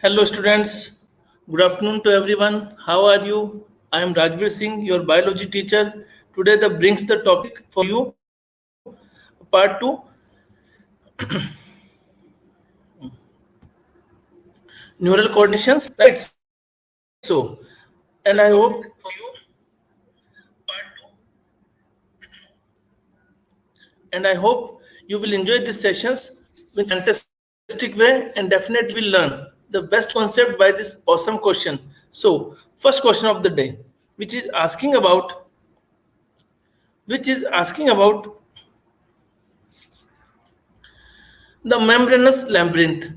Hello, students. Good afternoon to everyone. How are you? I am Rajveer Singh, your biology teacher. Today, the brings the topic for you, part two, neural coordinations. Right. So, and I hope you will enjoy these sessions with fantastic way and definitely will learn the best concept by this awesome question. So, first question of the day, which is asking about which is asking about the membranous labyrinth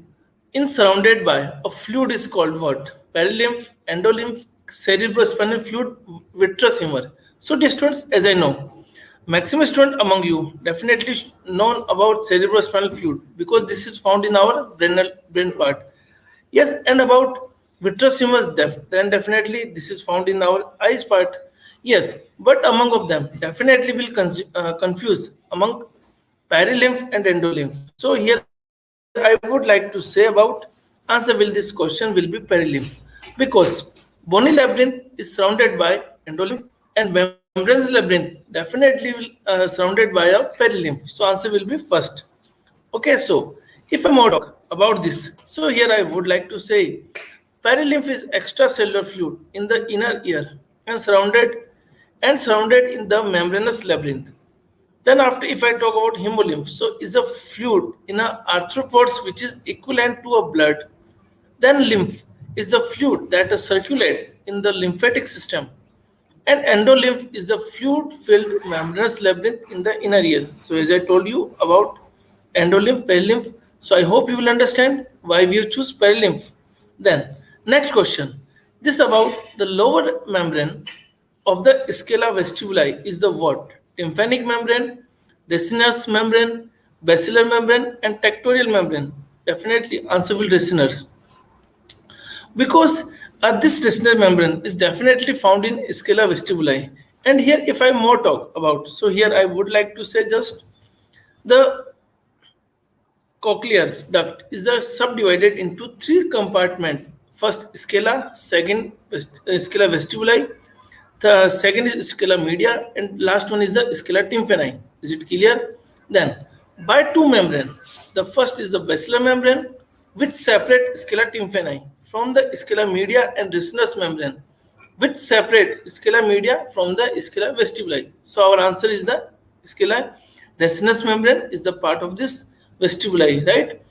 in surrounded by a fluid is called what? Perilymph, endolymph, cerebrospinal fluid, vitreous humor. So, dear students, as I know, maximum student among you definitely known about cerebrospinal fluid because this is found in our brain part. Yes, and about vitreous humor, then definitely this is found in our eyes part. Yes, but among of them definitely will confuse among perilymph and endolymph. So here I would like to say about answer will this question will be perilymph because bony labyrinth is surrounded by endolymph and membranous labyrinth definitely will surrounded by a perilymph. So answer will be first. Okay, so if I more talk about this, so here I would like to say perilymph is extracellular fluid in the inner ear and surrounded in the membranous labyrinth. Then after, if I talk about hemolymph, so is a fluid in a arthropods which is equivalent to a blood. Then lymph is the fluid that circulate in the lymphatic system. And endolymph is the fluid-filled membranous labyrinth in the inner ear. So as I told you about endolymph, perilymph. So I hope you will understand why we choose perilymph. Then next question. This about the lower membrane of the scala vestibuli is the what? Tympanic membrane, Resinus membrane, basilar membrane, and tectorial membrane. Definitely answer will Resinus because this retinal membrane is definitely found in scala vestibuli. And here if I more talk about, so here I would like to say just the cochlear duct is the subdivided into three compartments. First scala, second scala vestibuli, the second is scala media, and last one is the scala tympani. Is it clear? Then by two membrane, the first is the basilar membrane which separate scala tympani from the scala media, and resinus membrane which separate scala media from the scala vestibuli. So our answer is the scala resinus membrane is the part of this vestibuli, right?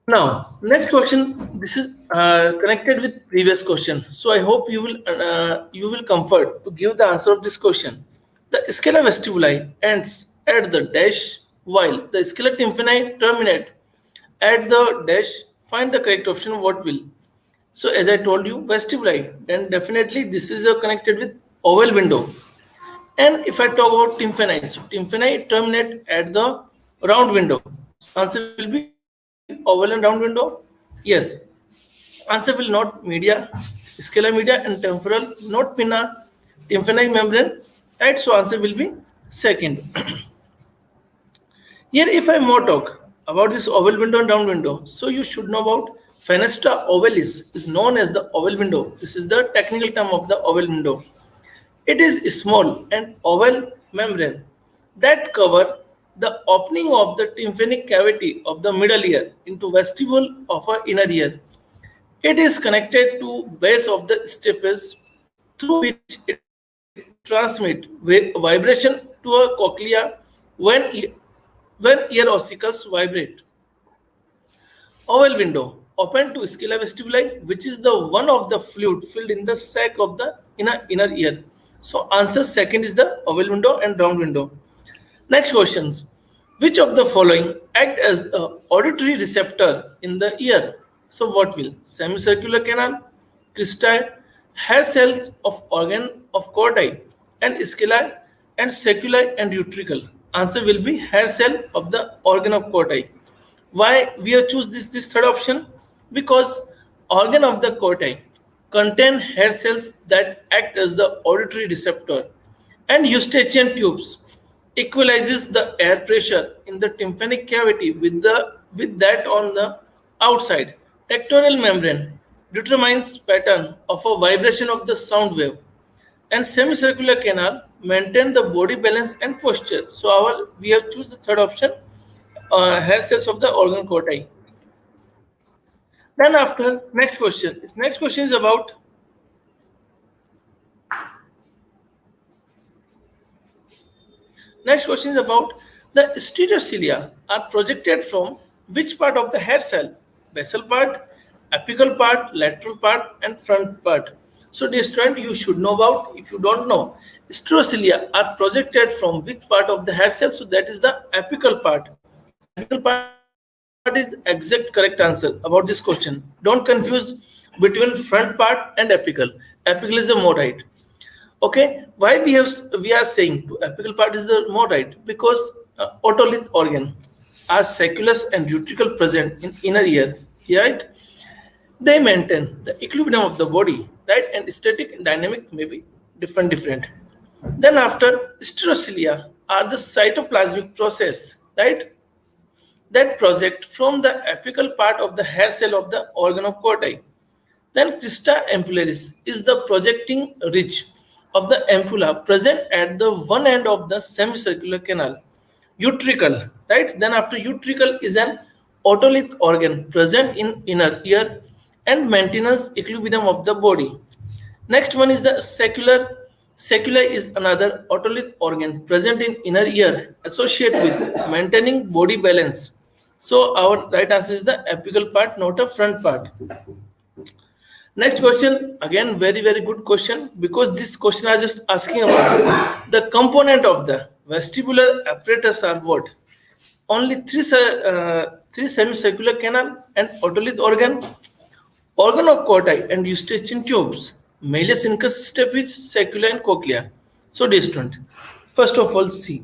Now, next question. This is connected with previous question. So I hope you will comfort to give the answer of this question. The scala vestibuli ends at the dash, while the scala tympani terminate at the dash. Find the correct option. What will? So as I told you, vestibuli. Then definitely this is connected with oval window. And if I talk about tympani, so tympani terminate at the round window. So answer will be oval and round window. Yes. Answer will not media, scala media and temporal, not pinna, tympanic membrane. Right. So answer will be second. Here, if I more talk about this oval window and round window, so you should know about fenestra ovalis is known as the oval window. This is the technical term of the oval window. It is small and oval membrane that cover the opening of the tympanic cavity of the middle ear into vestibule of our inner ear. It is connected to base of the stapes through which it transmits vibration to a cochlea when ear ossicles vibrate. Oval window open to scala vestibuli, which is the one of the fluid filled in the sac of the inner ear. So answer second is the oval window and round window. Next questions. Which of the following act as the auditory receptor in the ear? So what will? Semicircular canal, cristae, hair cells of organ of corti and scalae and seculae and utricle. Answer will be hair cell of the organ of corti. Why we have choose this third option? Because organ of the corti contain hair cells that act as the auditory receptor, and eustachian tubes equalizes the air pressure in the tympanic cavity with that on the outside Tectorial membrane determines pattern of a vibration of the sound wave, and semicircular canal maintain the body balance and posture. So we have choose the third option, hair cells of the organ corti. Then after next question is about the stereocilia are projected from which part of the hair cell? Basal part, apical part, lateral part, and front part. So, dear student, you should know about. If you don't know, stereocilia are projected from which part of the hair cell? So that is the apical part. Apical part is exact correct answer about this question. Don't confuse between front part and apical. Apical is the more right. Okay, why we are saying to apical part is the more right? Because otolith organ are sacculus and utricle present in inner ear, right? They maintain the equilibrium of the body, right? And static and dynamic may be different. Then after, stereocilia are the cytoplasmic process, right? That project from the apical part of the hair cell of the organ of corti. Then crista ampullaris is the projecting ridge of the ampulla present at the one end of the semicircular canal. Utricle, right? Then after, utricle is an otolith organ present in inner ear and maintenance equilibrium of the body. Next one is the saccular. Sacula is another otolith organ present in inner ear associated with maintaining body balance. So our right answer is the apical part, not a front part. Next question, again very good question, because this question are just asking about the component of the vestibular apparatus are what? Only three semicircular canal and otolith organ of corti and eustachian tubes, malleus incus stapes, sacula and cochlea. So dear student, first of all, see,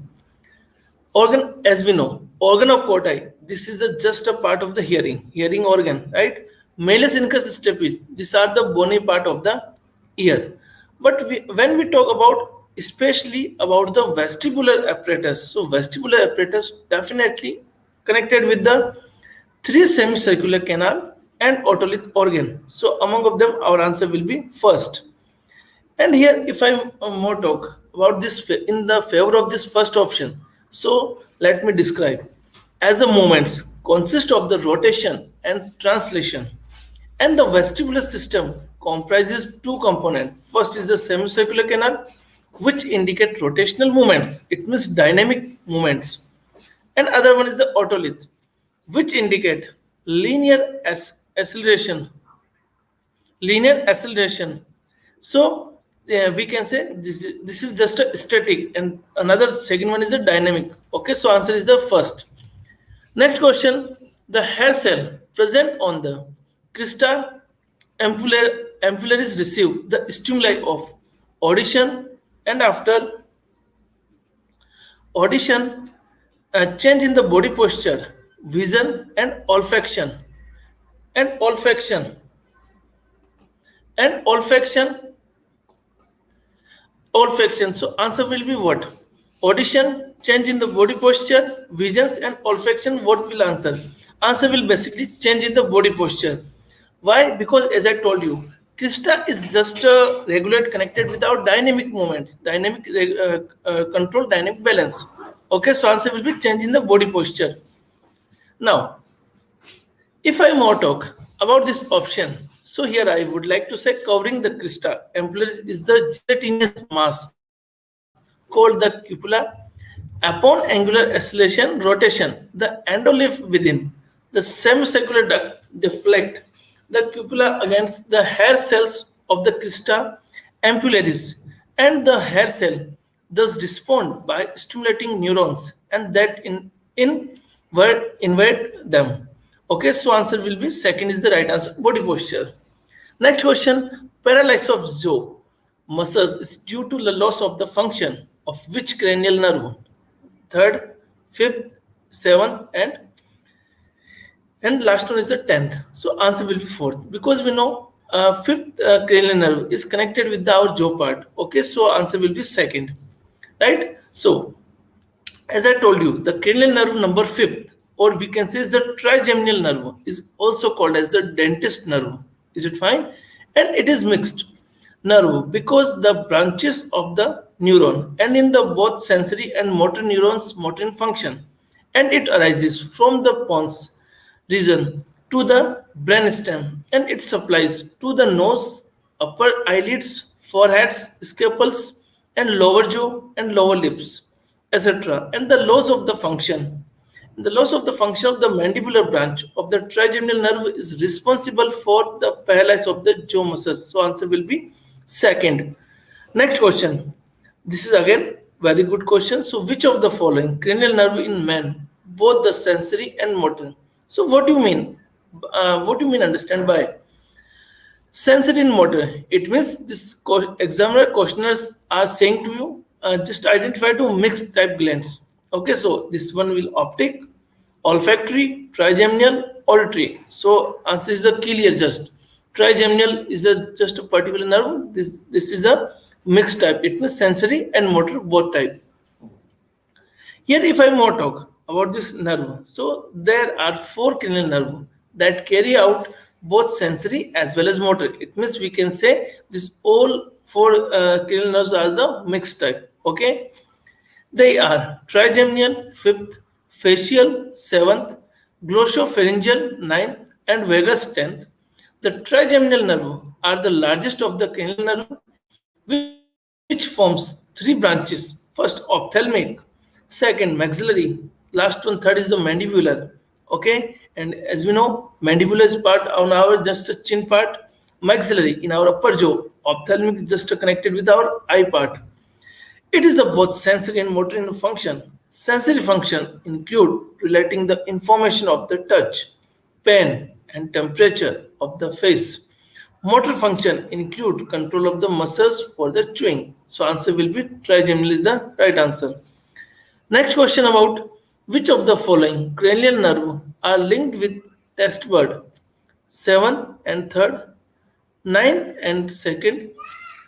organ, as we know, organ of corti, this is just a part of the hearing organ, right? Malleus incus stapes, these are the bony part of the ear. But when we talk about, especially about the vestibular apparatus, so vestibular apparatus definitely connected with the three semicircular canal and otolith organ. So among of them, our answer will be first. And here, if I more talk about this in the favor of this first option, so let me describe. As the movements consist of the rotation and translation, and the vestibular system comprises two components. First is the semicircular canal, which indicate rotational movements. It means dynamic movements. And other one is the otolith, which indicate linear acceleration. So we can say this is just a static, and another second one is the dynamic. Okay, so answer is the first. Next question, the hair cell present on the crista ampullaris receive the stimuli of audition, and after audition, change in the body posture, vision, and olfaction. And olfaction. So answer will be what? Audition, change in the body posture, visions, and olfaction. What will answer? Answer will basically change in the body posture. Why? Because as I told you, crista is just regulate connected without dynamic movements, dynamic control, dynamic balance. Okay, so answer will be change in the body posture. Now, if I more talk about this option, so here I would like to say covering the crista ampullaris is the gelatinous mass called the cupula. Upon angular acceleration, rotation, the endoleaf within the semicircular duct deflect the cupula against the hair cells of the crista ampullaris, and the hair cell thus respond by stimulating neurons, and that invert them. Okay, so answer will be second is the right answer, body posture. Next question, paralysis of jaw muscles is due to the loss of the function of which cranial nerve? Third, fifth, seventh, and last one is the 10th. So answer will be fourth, because we know fifth cranial nerve is connected with our jaw part. Okay, so answer will be second, right? So as I told you, the cranial nerve number fifth or we can say is the trigeminal nerve, is also called as the dentist nerve. Is it fine? And it is mixed nerve because the branches of the neuron and in the both sensory and motor neurons motor in function, and it arises from the pons region to the brainstem, and it supplies to the nose, upper eyelids, foreheads, scapula, and lower jaw and lower lips, etc. And the loss of the function. The loss of the function of the mandibular branch of the trigeminal nerve is responsible for the paralysis of the jaw muscles. So answer will be second. Next question. This is again very good question. So which of the following cranial nerve in man, both the sensory and motor? So what do you mean? What do you mean understand by sensory and motor? It means this examiner questioners are saying to you, just identify two mixed type glands. Okay, so this one will optic, olfactory, trigeminal, auditory. So answer is a clear just. Trigeminal is just a particular nerve. This is a mixed type. It means sensory and motor both type. Here, if I more talk about this nerve, so there are four cranial nerve that carry out both sensory as well as motor. It means we can say this all four cranial nerves are the mixed type. Okay, they are trigeminal fifth, facial seventh, glossopharyngeal ninth, and vagus 10th. The trigeminal nerve are the largest of the cranial nerve, which forms three branches. First, ophthalmic, second, maxillary, last one, third is the mandibular. Okay, and as we know, mandibular is part on our just a chin part, maxillary in our upper jaw, ophthalmic is just connected with our eye part. It is the both sensory and motor in function. Sensory function include relating the information of the touch, pain, and temperature of the face. Motor function include control of the muscles for the chewing. So answer will be trigeminal is the right answer. Next question about which of the following cranial nerve are linked with test bud? 7th and 3rd, 9th and 2nd,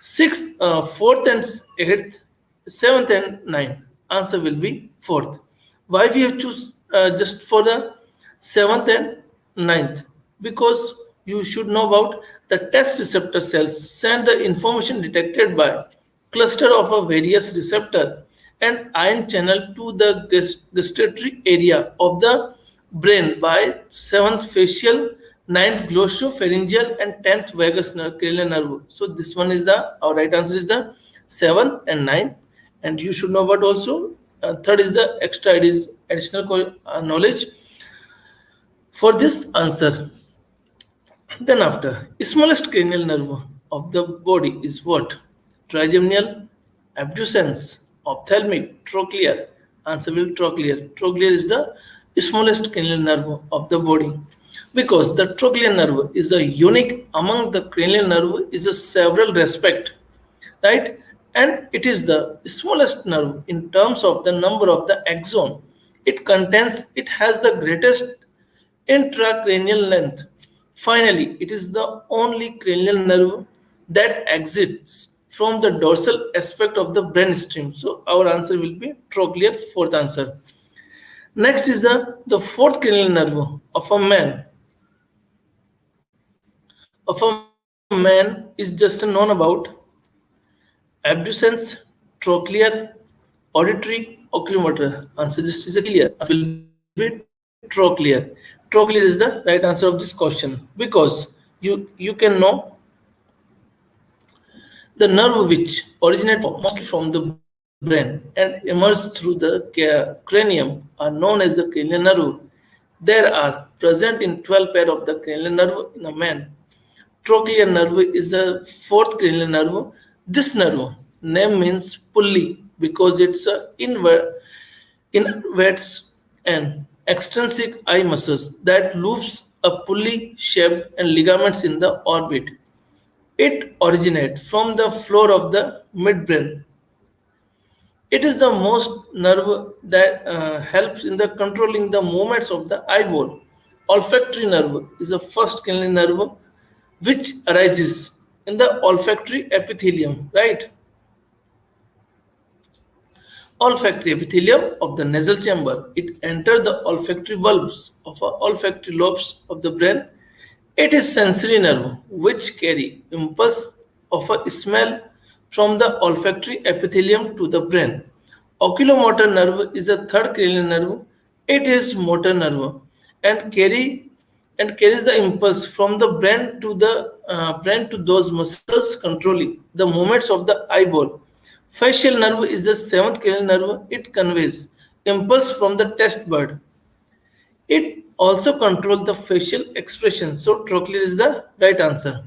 6th, 4th and 8th, 7th and 9th. Answer will be 4th. Why we have choose just for the 7th and 9th? Because you should know about the test receptor cells send the information detected by cluster of a various receptor and ion channel to the gustatory area of the brain by 7th facial, 9th glossopharyngeal, and 10th vagus nerve, cranial nerve. So this one is our right answer is the 7th and 9th, and you should know about also third is the extra, it is additional knowledge for this answer. Then after, smallest cranial nerve of the body is what? Trigeminal, abducens, ophthalmic, trochlear. Answer will trochlear. Trochlear is the smallest cranial nerve of the body because the trochlear nerve is a unique among the cranial nerve is a several respect, right? And it is the smallest nerve in terms of the number of the axon. It has the greatest intracranial length. Finally, it is the only cranial nerve that exits from the dorsal aspect of the brainstem. So our answer will be trochlear, fourth answer. Next is the fourth cranial nerve of a man. Of a man is just known about abducens, trochlear, auditory, oculomotor. Answer just is clear. Answer will be trochlear. Trochlear is the right answer of this question because you can know the nerve which originates mostly from the brain and emerge through the cranium are known as the cranial nerve. There are present in 12 pair of the cranial nerve in a man. Trochlear nerve is the fourth cranial nerve. This nerve name means pulley because it's inverts and extrinsic eye muscles that loops a pulley shaped and ligaments in the orbit. It originates from the floor of the midbrain. It is the most nerve that helps in the controlling the movements of the eyeball. Olfactory nerve is the first cranial nerve which arises in the olfactory epithelium, right? Olfactory epithelium of the nasal chamber. It enters the olfactory bulbs of the olfactory lobes of the brain. It is sensory nerve which carry impulse of a smell from the olfactory epithelium to the brain. Oculomotor nerve is a third cranial nerve. It is motor nerve and carries the impulse from the brain to those muscles controlling the movements of the eyeball. Facial nerve is the seventh cranial nerve. It conveys impulse from the taste bud. It also controls the facial expression. So trochlear is the right answer.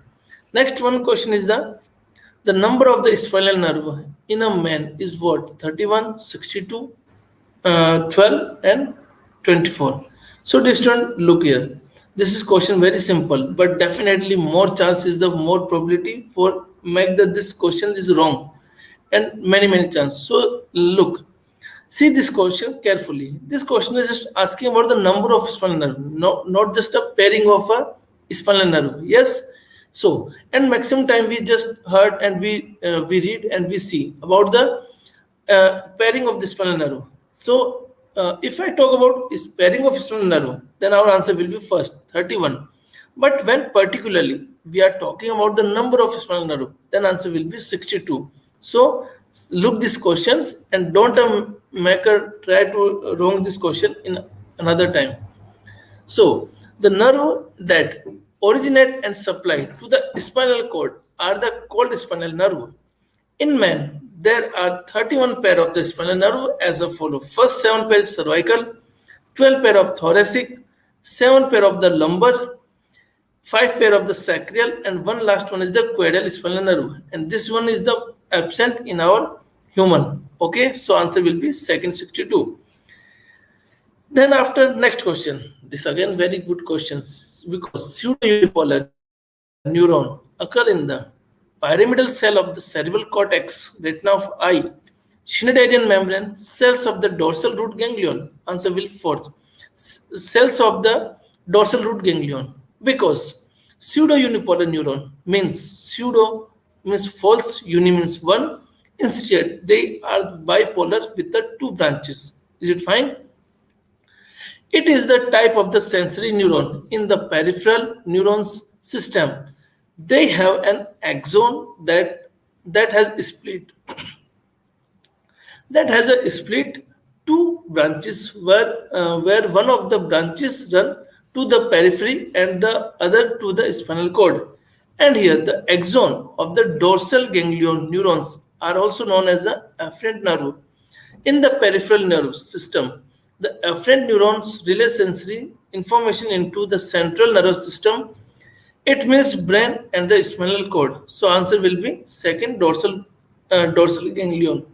Next one question is the number of the spinal nerve in a man is what? 31, 62, 12 and 24. So dear student, look here. This is question very simple, but definitely more chance is the more probability for make that this question is wrong, and many chance. So look, see this question carefully. This question is just asking about the number of spinal nerve, not just a pairing of a spinal nerve. Yes. So, and maximum time we just heard and we read and we see about the pairing of the spinal nerve. So, if I talk about is pairing of spinal nerve, then our answer will be first 31. But when particularly we are talking about the number of spinal nerve, then answer will be 62. So look these questions and don't make a try to wrong this question in another time. So the nerve that originate and supply to the spinal cord are the called spinal nerve. In man, there are 31 pair of the spinal nerve as follows. First 7 pair is cervical, 12 pair of thoracic, 7 pair of the lumbar, 5 pair of the sacral, and one last one is the caudal spinal nerve. And this one is the absent in our human. Okay, so answer will be second 62. Then after next question, this again very good questions because pseudo-unipolar neuron occur in the pyramidal cell of the cerebral cortex, retina of eye, Schneiderian membrane, cells of the dorsal root ganglion. Answer will fourth. Cells of the dorsal root ganglion. Because pseudo-unipolar neuron means pseudo means false, uni means one. Instead, they are bipolar with the two branches. Is it fine? It is the type of the sensory neuron in the peripheral neurons system. They have an axon that has split two branches where one of the branches run to the periphery and the other to the spinal cord. And here the axon of the dorsal ganglion neurons are also known as the afferent nerve. In the peripheral nerve system, the afferent neurons relay sensory information into the central nervous system. It means brain and the spinal cord. So answer will be second dorsal ganglion.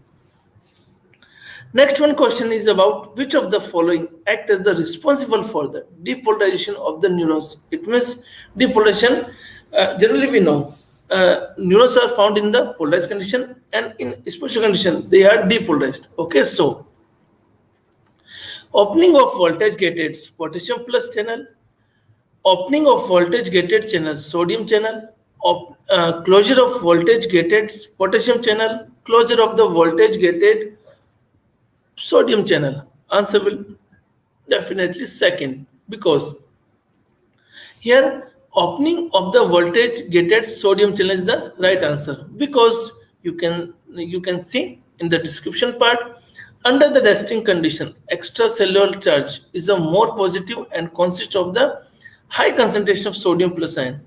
Next one question is about which of the following act as the responsible for the depolarization of the neurons. It means depolarization. Generally we know neurons are found in the polarized condition and in special condition they are depolarized. Okay, so opening of voltage gated potassium plus channel, opening of voltage gated channel sodium channel, closure of voltage gated potassium channel, closure of the voltage gated sodium channel. Answer will definitely second because here opening of the voltage gated sodium channel is the right answer because you can see in the description part under the resting condition extracellular charge is a more positive and consists of the high concentration of sodium plus ion,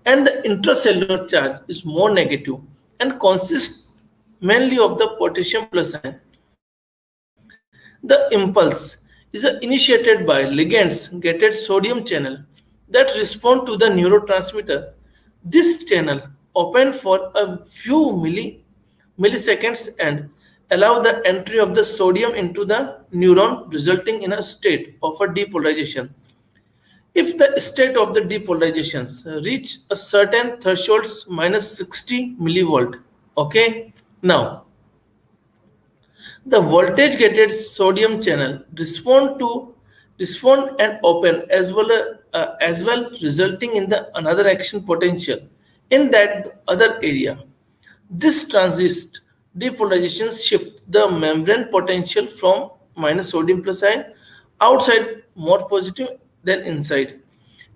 and the intracellular charge is more negative and consists mainly of the potassium plus ion. The impulse is initiated by ligands gated sodium channel that respond to the neurotransmitter. This channel open for a few milliseconds and allow the entry of the sodium into the neuron, resulting in a state of a depolarization. If the state of the depolarizations reach a certain thresholds minus 60 millivolt, okay, now the voltage gated sodium channel respond and open as well resulting in the another action potential in that other area. This transits Depolarization shifts the membrane potential from minus sodium plus ion outside more positive than inside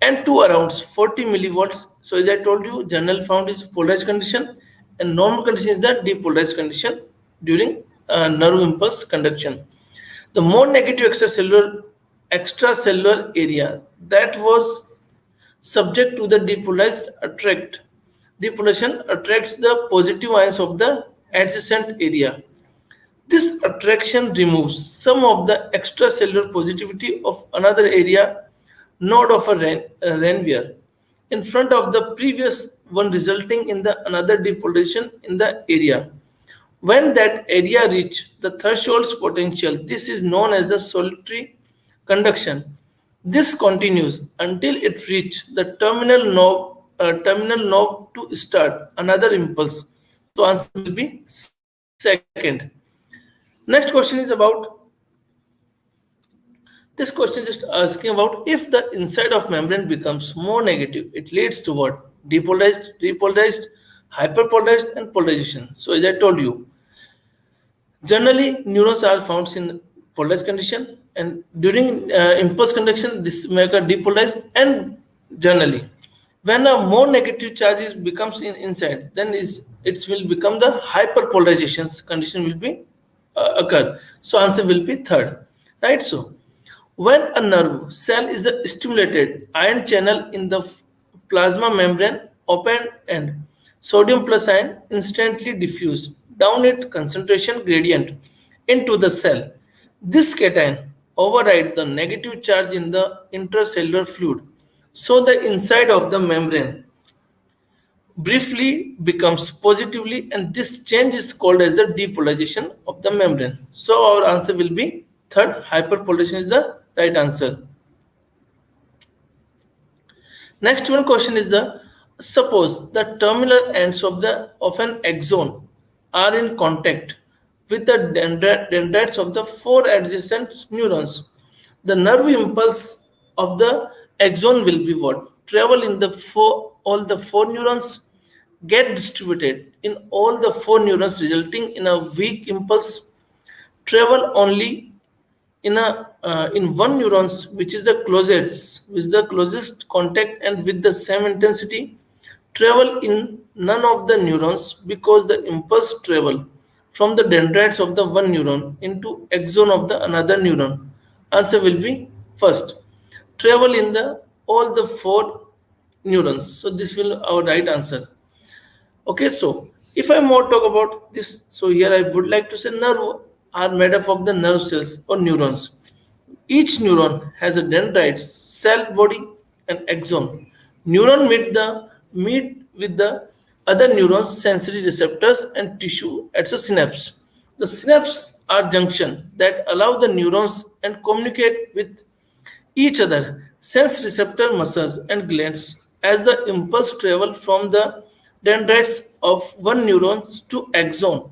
and to around 40 millivolts. So as I told you, general found is polarized condition and normal condition is the depolarized condition during nerve impulse conduction. The more negative extracellular area that was subject to the depolarization attracts the positive ions of the adjacent area. This attraction removes some of the extracellular positivity of another area node of a Rajveer in front of the previous one, resulting in the another depolarization in the area. When that area reaches the threshold's potential, this is known as the solitary conduction. This continues until it reaches the terminal knob to start another impulse. So answer will be second. Next question is about this question just asking about if the inside of membrane becomes more negative, it leads to what? Depolarized, repolarized, hyperpolarized, and polarization. So as I told you, generally neurons are found in polarized condition, and during impulse conduction, this may occur depolarized. And generally, when a more negative charge becomes inside, then it will become the hyperpolarization condition will be occur. So answer will be third, right? So when a nerve cell is stimulated, ion channel in the plasma membrane open and sodium plus ion instantly diffuse down its concentration gradient into the cell. This cation overrides the negative charge in the intracellular fluid. So the inside of the membrane briefly becomes positively, and this change is called as the depolarization of the membrane. So our answer will be third, hyperpolarization is the right answer. Next one question is the suppose the terminal ends of an axon are in contact with the dendrites of the four adjacent neurons. The nerve impulse of the axon will be what? Travel in all the four neurons, get distributed in all the four neurons, resulting in a weak impulse, travel only in one neurons which is the closest contact and with the same intensity, travel in none of the neurons because the impulse travel from the dendrites of the one neuron into axon of the another neuron. Answer will be first, travel in the all the four neurons. So this will our right answer. Okay, so if I more talk about this, so here I would like to say nerve are made up of the nerve cells or neurons. Each neuron has a dendrite, cell body, and axon. Neuron meet with the other neurons, sensory receptors, and tissue at the synapse. The synapses are junctions that allow the neurons and communicate with each other. Sense receptor muscles and glands as the impulse travel from the dendrites of one neuron to axon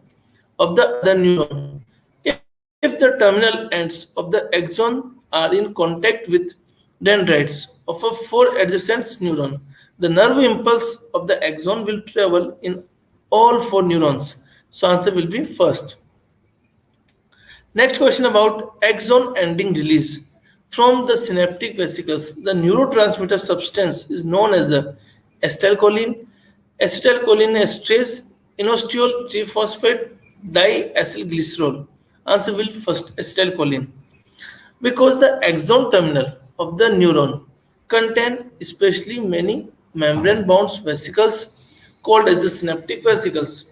of the other neuron. If the terminal ends of the axon are in contact with dendrites of a four adjacent neuron, the nerve impulse of the axon will travel in all four neurons. So answer will be first. Next question about axon ending release from the synaptic vesicles. The neurotransmitter substance is known as the acetylcholine, acetylcholinesterase, inositol 3-phosphate diacylglycerol. Answer will first acetylcholine. Because the axon terminal of the neuron contain especially many membrane bound vesicles called as the synaptic vesicles.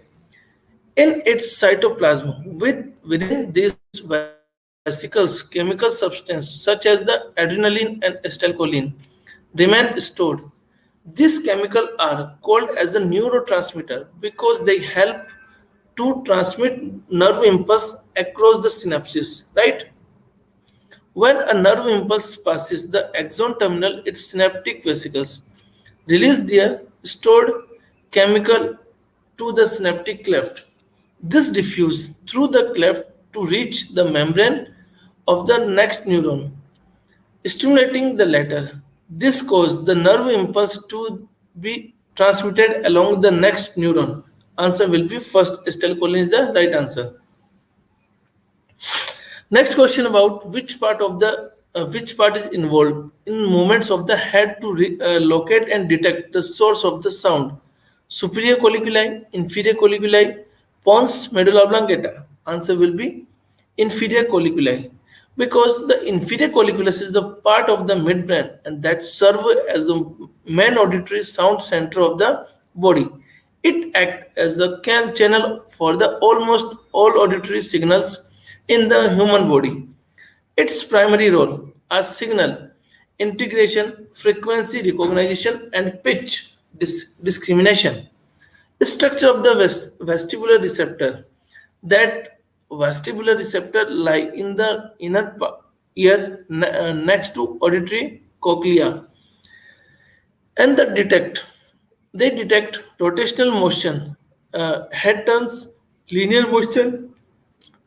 In its cytoplasm, within these vesicles, chemical substances such as the adrenaline and acetylcholine remain stored. These chemicals are called as the neurotransmitter because they help to transmit nerve impulse across the synapses, right? When a nerve impulse passes the axon terminal, its synaptic vesicles release their stored chemical to the synaptic cleft. This diffuses through the cleft to reach the membrane of the next neuron, stimulating the latter. This causes the nerve impulse to be transmitted along the next neuron. Answer will be first acetylcholine is the right answer. Next question about which part is involved in movements of the head to locate and detect the source of the sound. Superior colliculi, inferior colliculi, pons, medulla oblongata. Answer will be inferior colliculi because the inferior colliculus is the part of the midbrain and that serves as the main auditory sound center of the body. It acts as a channel for the almost all auditory signals in the human body. Its primary role are signal integration, frequency recognition, and pitch discrimination. The structure of the vestibular receptor. That vestibular receptor lie in the inner ear next to auditory cochlea and they detect rotational motion, head turns, linear motion,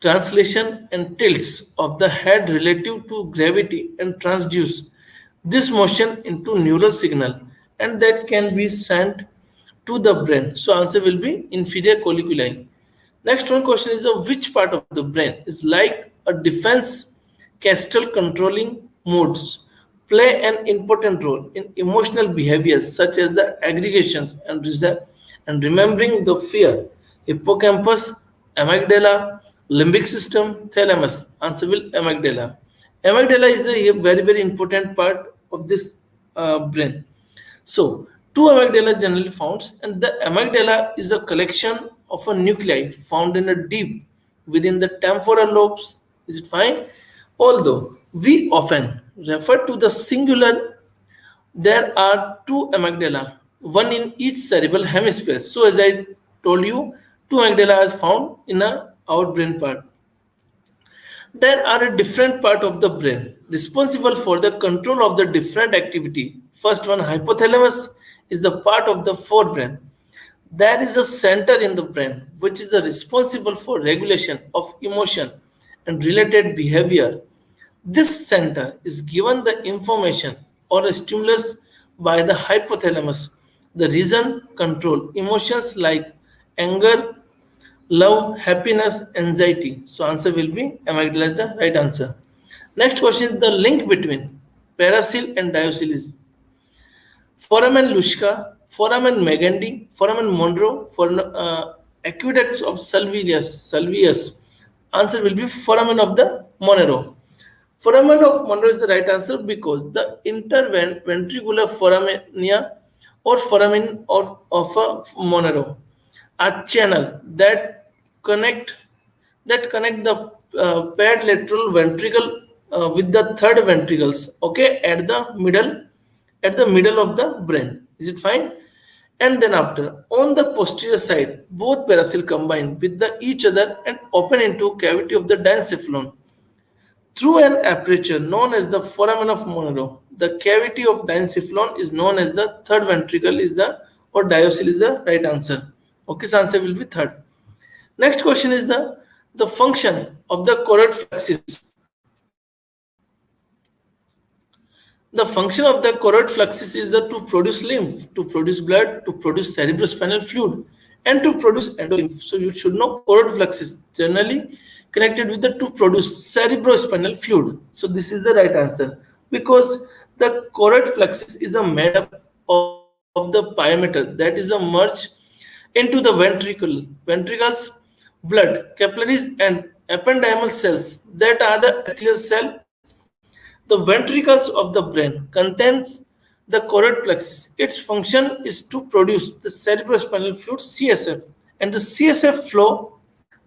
translation and tilts of the head relative to gravity and transduce this motion into neural signal and that can be sent to the brain. So answer will be inferior colliculi. Next one question is which part of the brain is like a defense castle controlling modes play an important role in emotional behaviors such as the aggregations and remembering the fear. Hippocampus, amygdala, limbic system, thalamus. Answer will amygdala. Amygdala is a very important part of this brain. So, two amygdala generally found, and the amygdala is a collection of a nuclei found in a deep within the temporal lobes. Is it fine? Although we often refer to the singular, there are two amygdala, one in each cerebral hemisphere. So, as I told you, two amygdala is found in our brain part. There are a different part of the brain responsible for the control of the different activity. First one, hypothalamus, is the part of the forebrain. There is a center in the brain which is responsible for regulation of emotion and related behavior. This center is given the information or a stimulus by the hypothalamus. The reason control emotions like anger, love, happiness, anxiety. So answer will be amygdala is the right answer. Next question is the link between paracil and diocele is foramen lusca, foramen megendi, foramen monroe, aqueducts of salvius. Answer will be foramen of the Monro. Foramen of Monroe is the right answer because the interventricular foramina or foramen of a Monro are channel connect connect the paired lateral ventricle with the third ventricles. Okay, at the middle of the brain. Is it fine? And then after, on the posterior side, both paracel combine with each other and open into cavity of the diencephalon through an aperture known as the foramen of Monro. The cavity of diencephalon is known as the third ventricle or diocele is the right answer. Okay, so answer will be third. Next question is the function of the choroid fluxes. The function of the choroid fluxes is to produce lymph, to produce blood, to produce cerebrospinal fluid, and to produce endolymph. So you should know choroid fluxes generally connected with to produce cerebrospinal fluid. So this is the right answer because the choroid fluxes is made up of the pyometer that is merged into the ventricles, blood, capillaries, and ependymal cells that are the epithelial cell. The ventricles of the brain contains the choroid plexus. Its function is to produce the cerebrospinal fluid CSF, and the CSF flow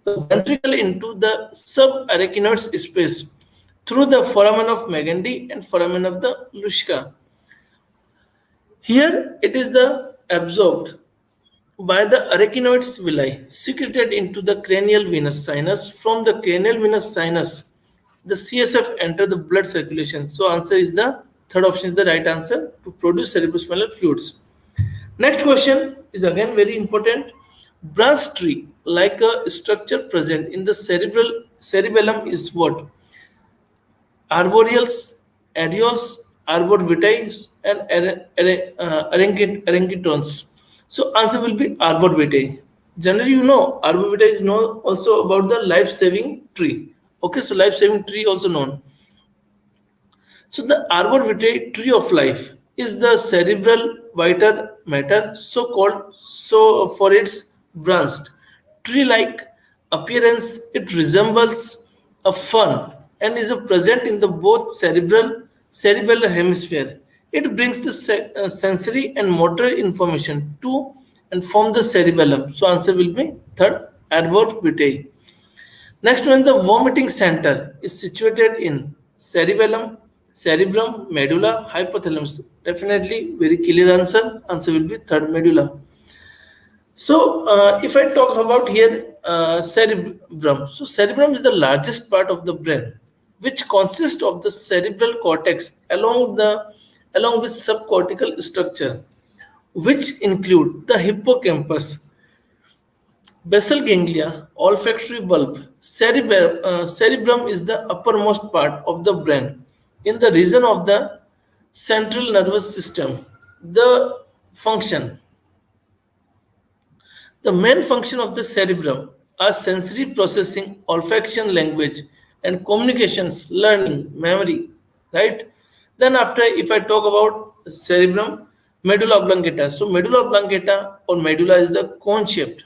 the ventricle into the subarachnoid space through the foramen of Megendi and foramen of the Lusca. Here it is absorbed by the arachnoids villi secreted into the cranial venous sinus. From the cranial venous sinus, the CSF enter the blood circulation. So answer is the third option is the right answer to produce cerebrospinal fluids. Next question is again very important. Branch tree like a structure present in the cerebellum is what? Arboreals, areoles, arbor vitae, and arrangitrons. So answer will be arbor vitae Generally, arborvitae is known also about the life-saving tree. Okay, so life-saving tree also known. So the arbor vitae, tree of life, is the cerebral vital matter, so called so for its branched tree-like appearance. It resembles a fern and is present in the both cerebral hemisphere. It brings the sensory and motor information to and from the cerebellum. So answer will be third, arbor vitae. Next one, the vomiting center is situated in cerebrum, medulla, hypothalamus. Definitely very clear answer. Answer will be third, medulla. So, if I talk about here cerebrum, so cerebrum is the largest part of the brain, which consists of the cerebral cortex along with subcortical structure, which include the hippocampus, basal ganglia, olfactory bulb. Cerebrum is the uppermost part of the brain in the region of the central nervous system. The function. The main function of the cerebrum are sensory processing, olfaction, language, and communications, learning, memory, right? Then after, if I talk about cerebrum, medulla oblongata. So medulla oblongata or medulla is the cone-shaped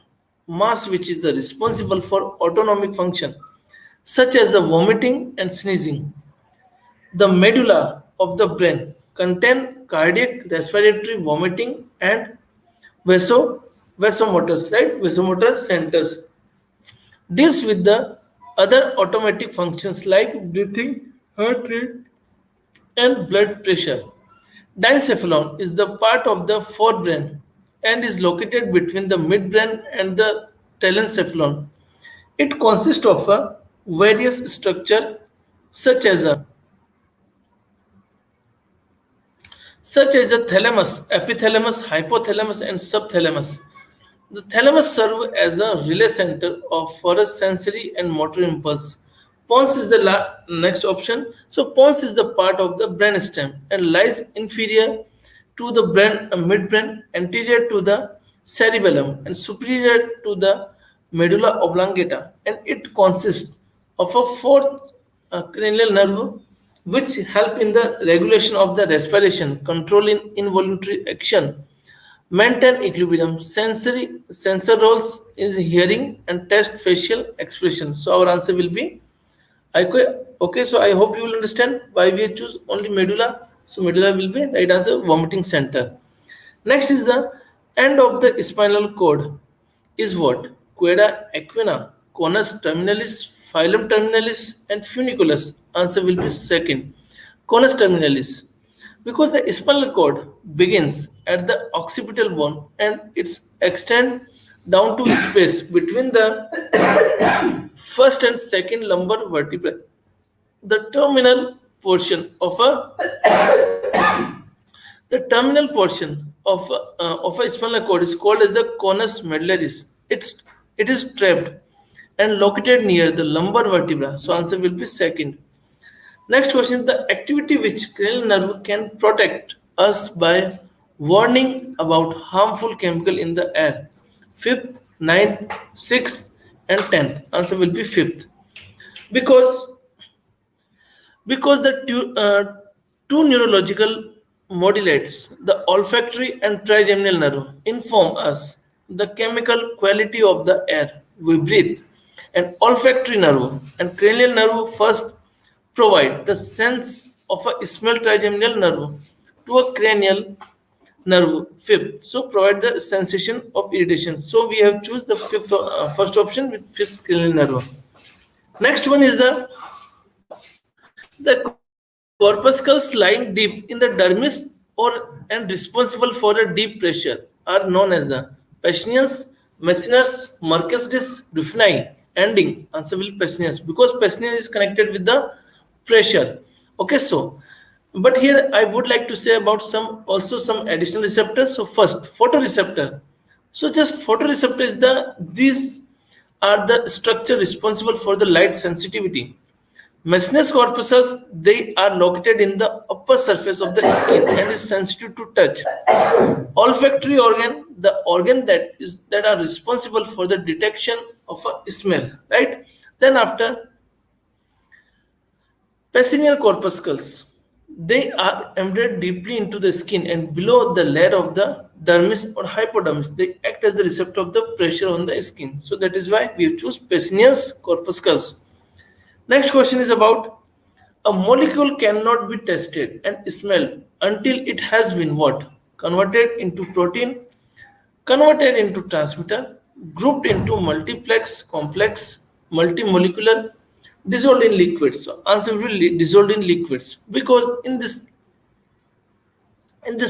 mass which is the responsible for autonomic function, such as the vomiting and sneezing. The medulla of the brain contain cardiac, respiratory, vomiting, and vasomotors, right? Vasomotor centers. Deals with the other automatic functions like breathing, heart rate, and blood pressure. Diencephalon is the part of the forebrain and is located between the midbrain and the telencephalon. It consists of a various structure such as a thalamus, epithalamus, hypothalamus, and subthalamus. The thalamus serves as a relay center for a sensory and motor impulse. Pons is the next option. So pons is the part of the brainstem and lies inferior to the midbrain, anterior to the cerebellum, and superior to the medulla oblongata. And it consists of a fourth cranial nerve which help in the regulation of the respiration, controlling involuntary action, maintain equilibrium. Sensor roles is hearing and test facial expression. So our answer will be okay. So I hope you will understand why we choose only medulla. So medulla will be right answer, vomiting center. Next is the end of the spinal cord is what? Quada equina, conus terminalis, phylum terminalis, and funiculus. Answer will be second. Conus terminalis. Because the spinal cord begins at the occipital bone and it's extend down to space between the first and second lumbar vertebrae. The terminal portion of a spinal cord is called as the conus medullaris. It is trapped and located near the lumbar vertebra. So answer will be second. Next question is the activity which cranial nerve can protect us by warning about harmful chemical in the air. Fifth, ninth, sixth, and 10th. Answer will be fifth. Because the two neurological modulates, the olfactory and trigeminal nerve, inform us the chemical quality of the air we breathe. And olfactory nerve and cranial nerve first provide the sense of a smell, trigeminal nerve to a cranial nerve fifth. So provide the sensation of irritation. So we have choose the first option with fifth cranial nerve. Next one is the corpuscles lying deep in the dermis and responsible for a deep pressure are known as the Pacinius, Macinus, Mercastus, Dufni, ending. Answer will be Pacinius because Pacinius is connected with the pressure. Okay, so but here I would like to say about some additional receptors. So first, photoreceptor. So just photoreceptor is these are the structure responsible for the light sensitivity. Messiness corpuscles, they are located in the upper surface of the skin and is sensitive to touch. Olfactory organ, the organ that are responsible for the detection of a smell, right? Then after Pacinial corpuscles, they are embedded deeply into the skin and below the layer of the dermis or hypodermis. They act as the receptor of the pressure on the skin. So that is why we choose Pacinius corpuscles. Next question is about a molecule cannot be tested and smelled until it has been what? Converted into protein, converted into transmitter, grouped into multiplex, complex, multimolecular, dissolved in liquids. So answer will be dissolved in liquids because in this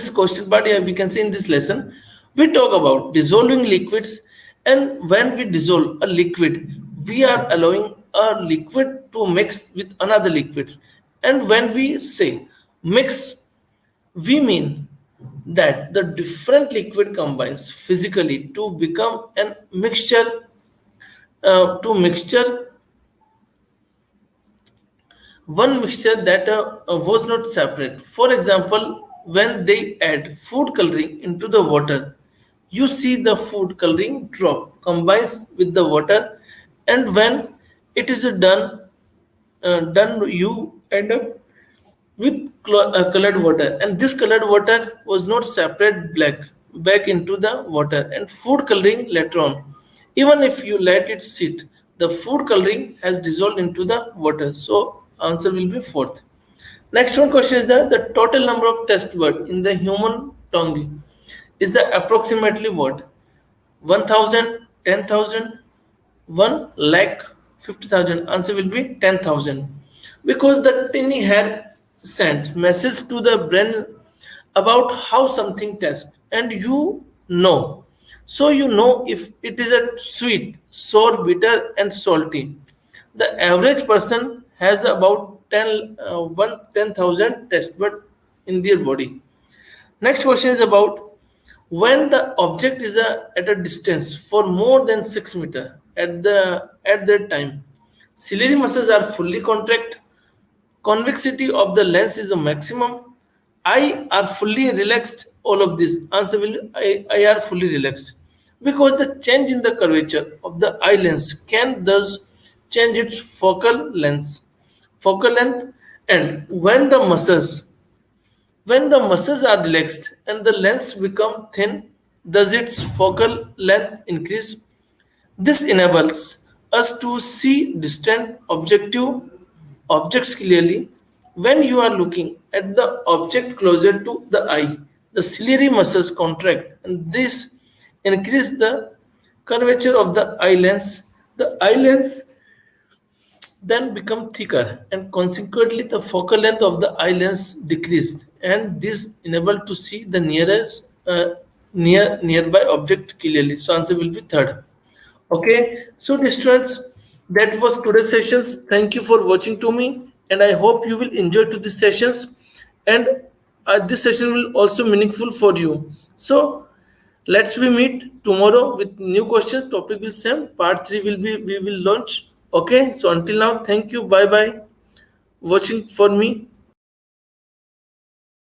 question, but yeah, we can say in this lesson, we talk about dissolving liquids, and when we dissolve a liquid, we are allowing a liquid to mix with another liquids. And when we say mix, we mean that the different liquid combines physically to become an mixture to mixture one mixture that was not separate. For example, when they add food coloring into the water, you see the food coloring drop combines with the water, and when it is done, you end up with colored water, and this colored water was not separate black back into the water and food coloring later on. Even if you let it sit, the food coloring has dissolved into the water. So answer will be fourth. Next one question is that the total number of taste buds in the human tongue is the approximately what? 1,000, 10,000, 1 lakh, 50,000. Answer will be 10,000. Because the tiny hair sends message to the brain about how something tastes, and you know. So you know if it is a sweet, sour, bitter, and salty. The average person has about 10,000 taste buds in their body. Next question is about when the object is at a distance for more than 6 meters at that time. Ciliary muscles are fully contract. Convexity of the lens is a maximum. Eye are fully relaxed. All of this answer will I are fully relaxed because the change in the curvature of the eye lens can thus change its focal length, and when the muscles are relaxed and the lens become thin, thus its focal length increase. This enables us to see distant objects clearly. When you are looking at the object closer to the eye, the ciliary muscles contract, and this increase the curvature of the eye lens. The eye lens then become thicker, and consequently the focal length of the eye lens decreased, and this enable to see the nearby object clearly. So answer will be third. Okay, so dear students, that was today's sessions. Thank you for watching to me, and I hope you will enjoy to these sessions, and this session will also meaningful for you. So let's we meet tomorrow with new questions. Topic will same. Part 3 will be we will launch. Okay, so until now, thank you. Bye bye. Watching for me.